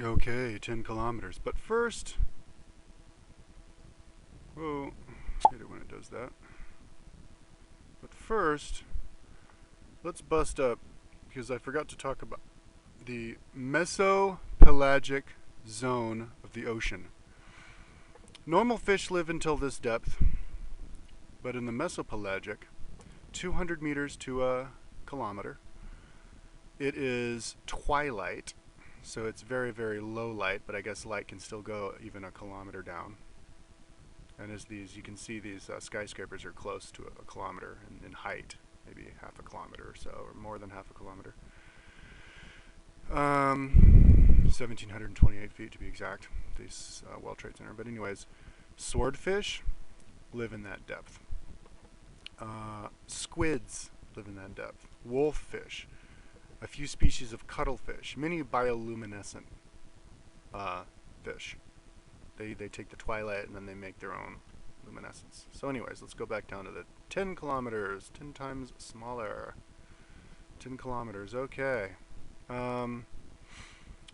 Okay, 10 kilometers. But first, whoa, I hate it when it does that. But first, let's bust up, because I forgot to talk about the mesopelagic zone of the ocean. Normal fish live until this depth, but in the mesopelagic, 200 meters to a kilometer, it is twilight, so it's very, very low light, but I guess light can still go even a kilometer down. And as these, you can see these skyscrapers are close to a kilometer in height, maybe half a kilometer or so, or more than half a kilometer. 1,728 feet to be exact, this World Trade Center. But anyways, swordfish live in that depth. Squids live in that depth. Wolffish, a few species of cuttlefish, many bioluminescent fish. They take the twilight and then they make their own luminescence. So anyways, let's go back down to the 10 kilometers, 10 times smaller. 10 kilometers, okay.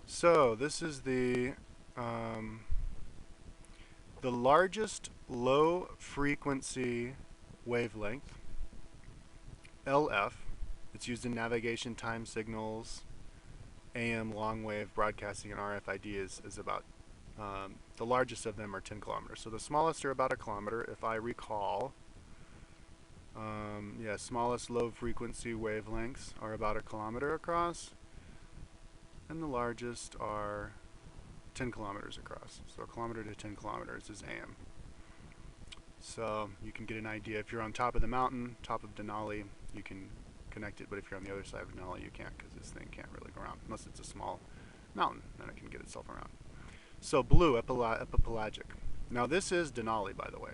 So this is the largest low frequency wavelength, LF. It's used in navigation, time signals, AM, long wave broadcasting, and RFID is about, the largest of them are 10 kilometers. So the smallest are about a kilometer, if I recall. Yeah, smallest low frequency wavelengths are about a kilometer across, and the largest are 10 kilometers across. So a kilometer to 10 kilometers is AM. So you can get an idea. If you're on top of the mountain, top of Denali, you can connect it, but if you're on the other side of Denali, you can't, because this thing can't really go around, unless it's a small mountain, then it can get itself around. So blue, epipelagic. Now this is Denali, by the way.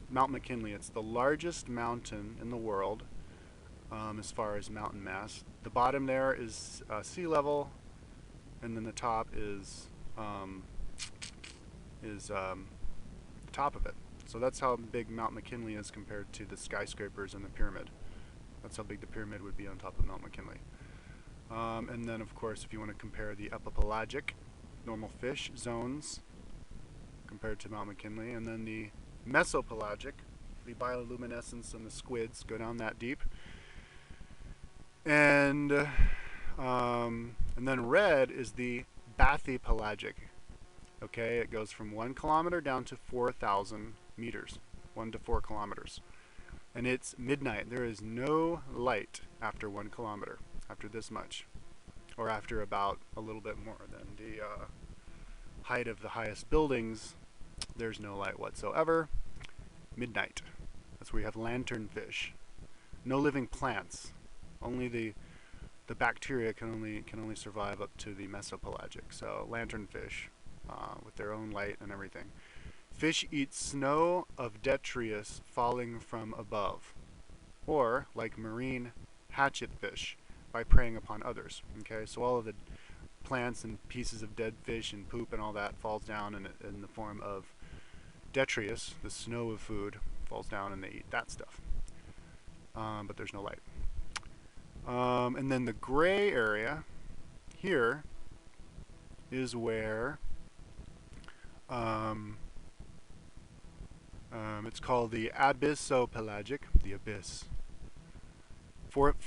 Mount McKinley, it's the largest mountain in the world as far as mountain mass. The bottom there is sea level, and then the top is the top of it. So that's how big Mount McKinley is compared to the skyscrapers and the pyramid. That's how big the pyramid would be on top of Mount McKinley. And then, of course, if you want to compare the epipelagic, normal fish zones compared to Mount McKinley, and then the mesopelagic, the bioluminescence and the squids go down that deep. And then red is the bathypelagic. Okay, it goes from 1 kilometer down to 4,000 meters, 1 to 4 kilometers. And it's midnight. There is no light after 1 kilometer, after this much, or after about a little bit more than the height of the highest buildings. There's no light whatsoever. Midnight. That's where you have lanternfish. No living plants. Only the bacteria can only survive up to the mesopelagic. So lanternfish with their own light and everything. Fish eat snow of detritus falling from above, or like marine hatchetfish, by preying upon others. Okay, so all of the plants and pieces of dead fish and poop and all that falls down in the form of detritus, the snow of food, falls down and they eat that stuff. But there's no light. And then the gray area here is where it's called the abyssopelagic, the abyss. 4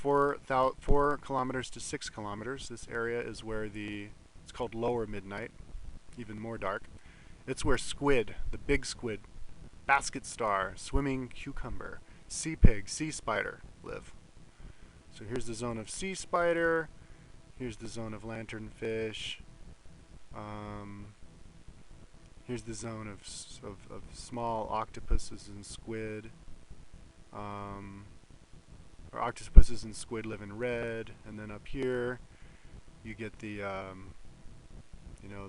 kilometers to 6 kilometers. This area is where it's called lower midnight, even more dark. It's where squid, the big squid, basket star, swimming cucumber, sea pig, sea spider live. So here's the zone of sea spider. Here's the zone of lanternfish. Here's the zone of small octopuses and squid. Or octopuses and squid live in red, and then up here you get the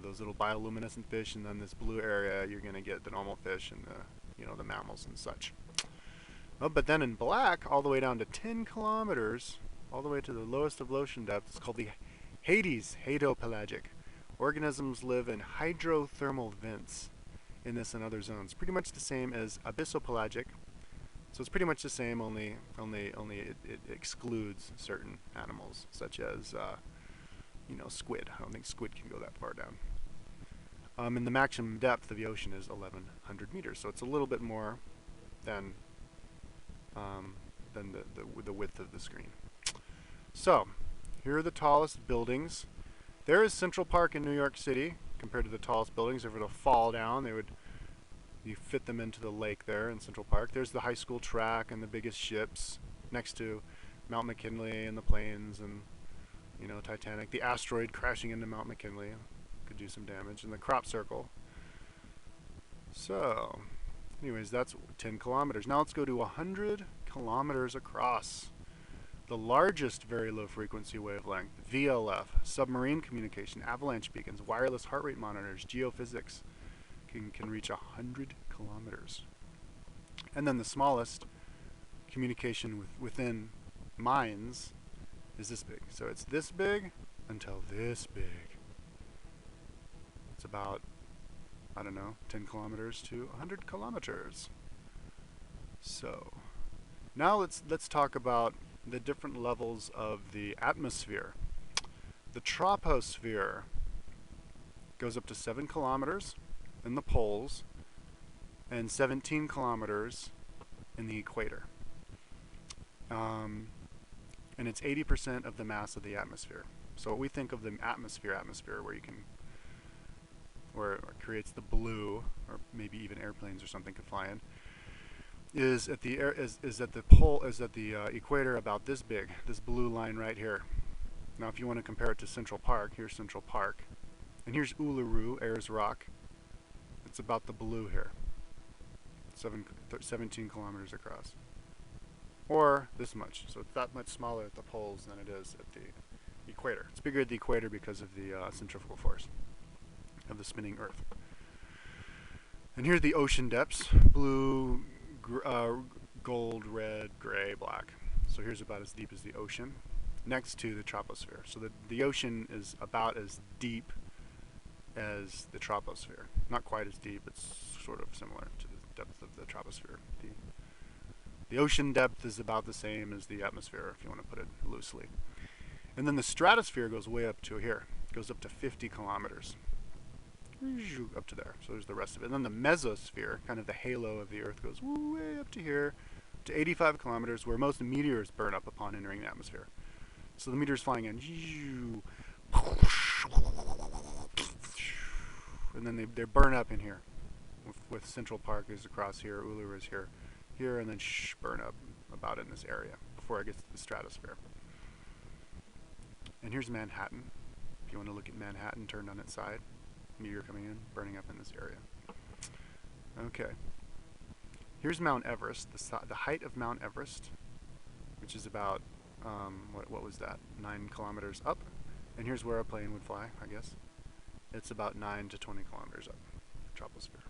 those little bioluminescent fish, and then this blue area you're going to get the normal fish and the mammals and such. Oh, but then in black, all the way down to 10 kilometers, all the way to the lowest of ocean depth, it's called the Hades, hadopelagic. Organisms live in hydrothermal vents in this and other zones. Pretty much the same as abyssopelagic. So it's pretty much the same, only it excludes certain animals, such as you know, squid. I don't think squid can go that far down. And the maximum depth of the ocean is 1,100 meters, so it's a little bit more than the width of the screen. So, here are the tallest buildings. There is Central Park in New York City compared to the tallest buildings. If it were to fall down, you fit them into the lake there in Central Park. There's the high school track and the biggest ships next to Mount McKinley and the planes and, you know, Titanic. The asteroid crashing into Mount McKinley could do some damage, and the crop circle. So, anyways, that's 10 kilometers. Now let's go to 100 kilometers across. The largest very low frequency wavelength, VLF, submarine communication, avalanche beacons, wireless heart rate monitors, geophysics, can reach 100 kilometers. And then the smallest communication within mines is this big. So it's this big until this big. It's about, I don't know, 10 kilometers to 100 kilometers. So now let's talk about the different levels of the atmosphere. The troposphere goes up to 7 kilometers in the poles and 17 kilometers in the equator. And it's 80% of the mass of the atmosphere. So what we think of the atmosphere where it creates the blue, or maybe even airplanes or something could fly in, is at the equator about this big, this blue line right here. Now if you want to compare it to Central Park, here's Central Park, and here's Uluru, Ayers Rock. It's about the blue here, 17 kilometers across, or this much. So it's that much smaller at the poles than it is at the equator. It's bigger at the equator because of the centrifugal force of the spinning Earth. And here's the ocean depths: blue, gold, red, gray, black. So here's about as deep as the ocean, next to the troposphere. So the ocean is about as deep as the troposphere. Not quite as deep, it's sort of similar to the depth of the troposphere. The ocean depth is about the same as the atmosphere, if you want to put it loosely. And then the stratosphere goes way up to here. It goes up to 50 kilometers. Up to there. So there's the rest of it. And then the mesosphere, kind of the halo of the Earth, goes way up to here, to 85 kilometers, where most meteors burn up upon entering the atmosphere. So the meteors flying in, and then they burn up in here. With Central Park is across here, Uluru is here, and then burn up about in this area before it gets to the stratosphere. And here's Manhattan. If you want to look at Manhattan turned on its side, meteor coming in, burning up in this area. Okay. Here's Mount Everest, the height of Mount Everest, which is about, what was that, 9 kilometers up. And here's where a plane would fly, I guess. It's about 9 to 20 kilometers up, troposphere.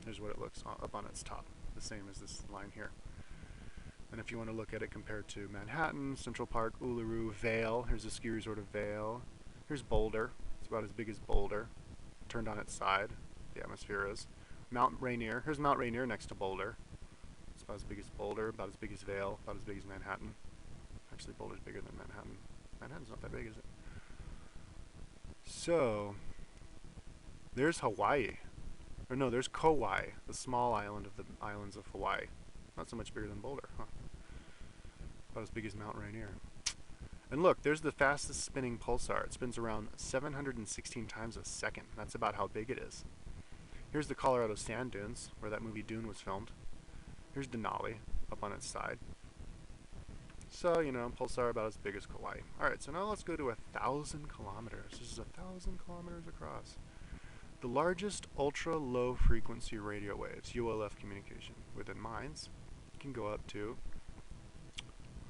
Here's what it looks up on its top, the same as this line here. And if you want to look at it compared to Manhattan, Central Park, Uluru, Vail, here's the ski resort of Vail. Here's Boulder, it's about as big as Boulder, turned on its side, the atmosphere is. Mount Rainier, here's Mount Rainier next to Boulder. It's about as big as Boulder, about as big as Vail, about as big as Manhattan. Actually, Boulder's bigger than Manhattan. Manhattan's not that big, is it? So, there's Hawaii. Or no, there's Kauai, the small island of the islands of Hawaii. Not so much bigger than Boulder, huh? About as big as Mount Rainier. And look, there's the fastest spinning pulsar. It spins around 716 times a second. That's about how big it is. Here's the Colorado sand dunes, where that movie Dune was filmed. Here's Denali, up on its side. So, you know, pulsar about as big as Kauai. Alright, so now let's go to 1,000 kilometers. This is 1,000 kilometers across. The largest ultra-low frequency radio waves, ULF communication, within mines can go up to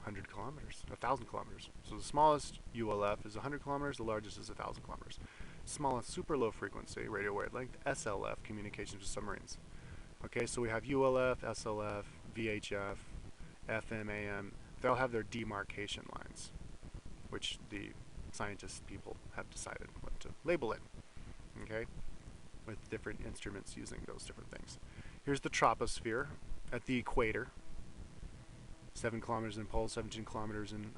100 kilometers, 1,000 kilometers. So the smallest ULF is 100 kilometers, the largest is 1,000 kilometers. Smallest super low frequency radio wavelength, SLF, communications with submarines. Okay, so we have ULF, SLF, VHF, FM, AM. They'll have their demarcation lines, which the scientist people have decided what to label it. Okay, with different instruments using those different things. Here's the troposphere at the equator. 7 kilometers in poles, 17 kilometers in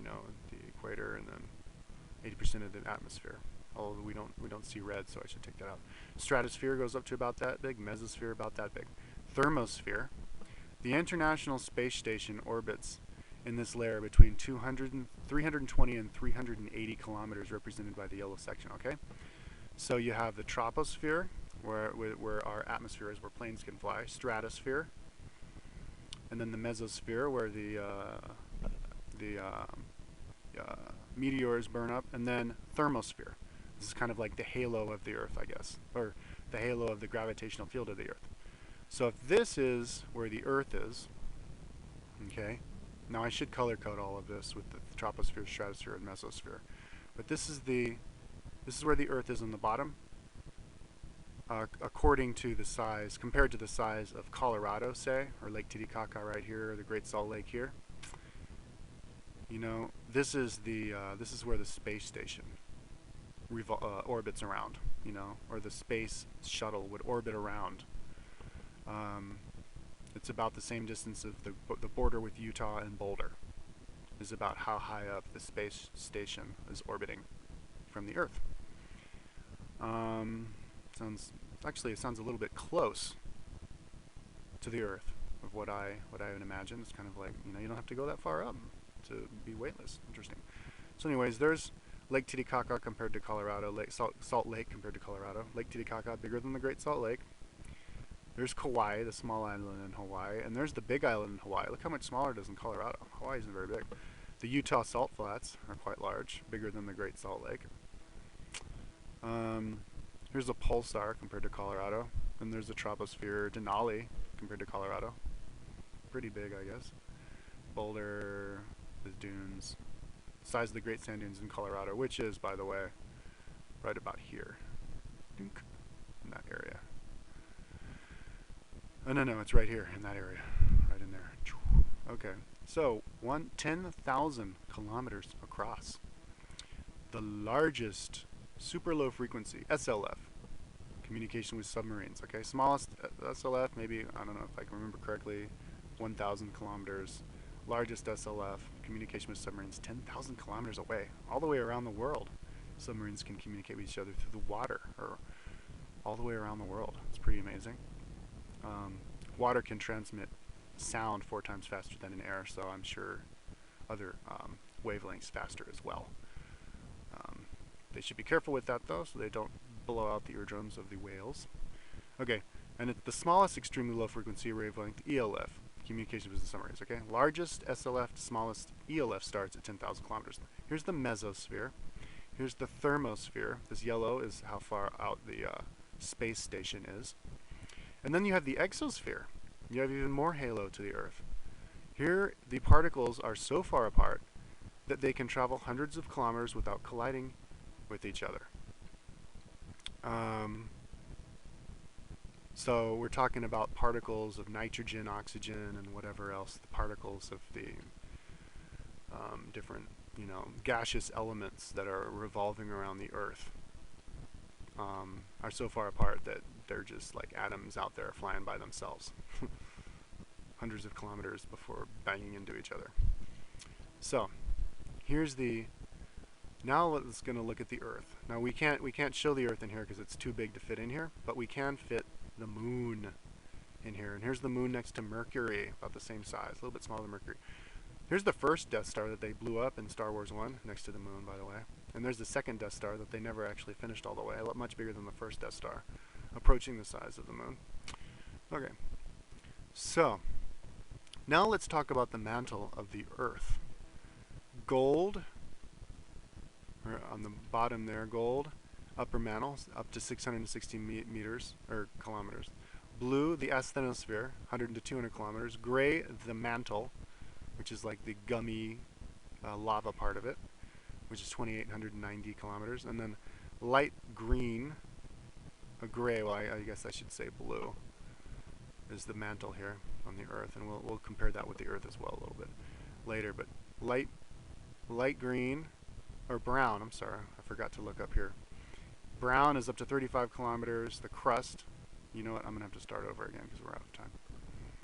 you know, the equator, and then 80% of the atmosphere. Although we don't see red, so I should take that out. Stratosphere goes up to about that big. Mesosphere about that big. Thermosphere. The International Space Station orbits in this layer between 320 and 380 kilometers, represented by the yellow section. Okay. So you have the troposphere, where our atmosphere is, where planes can fly. Stratosphere, and then the mesosphere, where the meteors burn up, and then thermosphere. This is kind of like the halo of the Earth, I guess, or the halo of the gravitational field of the Earth. So if this is where the Earth is, okay, now I should color code all of this with the troposphere, stratosphere, and mesosphere. But this is where the Earth is on the bottom, according to the size, compared to the size of Colorado, say, or Lake Titicaca right here, or the Great Salt Lake here. You know, this is where the space station orbits around, you know, or the space shuttle would orbit around. It's about the same distance of the border with Utah and Boulder, is about how high up the space station is orbiting from the Earth. It sounds a little bit close to the Earth of what I would imagine. It's kind of like, you know, you don't have to go that far up to be weightless. Interesting. So anyways, there's Lake Titicaca compared to Colorado, Salt Lake compared to Colorado. Lake Titicaca bigger than the Great Salt Lake. There's Kauai, the small island in Hawaii, and there's the big island in Hawaii. Look how much smaller it is in Colorado. Hawaii isn't very big. The Utah Salt Flats are quite large, bigger than the Great Salt Lake. Here's the pulsar compared to Colorado. Then there's the troposphere, Denali compared to Colorado. Pretty big, I guess. Boulder, the dunes. Size of the Great Sand Dunes in Colorado, which is, by the way, right about here. In that area. Oh, no, it's right here in that area. Right in there. Okay, so 10,000 kilometers across. The largest super low frequency, SLF, communication with submarines. Okay, smallest SLF, maybe, I don't know if I can remember correctly, 1,000 kilometers. Largest SLF, communication with submarines, 10,000 kilometers away, all the way around the world. Submarines can communicate with each other through the water, or all the way around the world. It's pretty amazing. Water can transmit sound 4 times faster than in air, so I'm sure other wavelengths faster as well. They should be careful with that, though, so they don't blow out the eardrums of the whales. Okay, and it's the smallest extremely low frequency wavelength, ELF, communication with the submarines. Okay, largest SLF to smallest ELF starts at 10,000 kilometers. Here's the mesosphere. Here's the thermosphere. This yellow is how far out the space station is. And then you have the exosphere. You have even more halo to the Earth. Here, the particles are so far apart that they can travel hundreds of kilometers without colliding with each other. So we're talking about particles of nitrogen, oxygen, and whatever else, the particles of the different, you know, gaseous elements that are revolving around the Earth are so far apart that they're just like atoms out there flying by themselves. Hundreds of kilometers before banging into each other. So here's the, now let's going to look at the Earth. Now we can't show the Earth in here because it's too big to fit in here, but we can fit the moon in here. And here's the moon next to Mercury, about the same size, a little bit smaller than Mercury. Here's the first Death Star that they blew up in Star Wars 1, next to the moon, by the way. And there's the second Death Star that they never actually finished all the way, a lot much bigger than the first Death Star, approaching the size of the moon. Okay, so now let's talk about the mantle of the Earth. Gold, or on the bottom there, gold, upper mantle, up to 660 meters, or kilometers. Blue, the asthenosphere, 100 to 200 kilometers. Gray, the mantle, which is like the gummy lava part of it, which is 2,890 kilometers. And then light green, a gray, well I guess I should say blue, is the mantle here on the Earth. And we'll compare that with the Earth as well a little bit later. But light green, or brown, I'm sorry, I forgot to look up here. Brown is up to 35 kilometers. The crust, you know what, I'm going to have to start over again because we're out of time.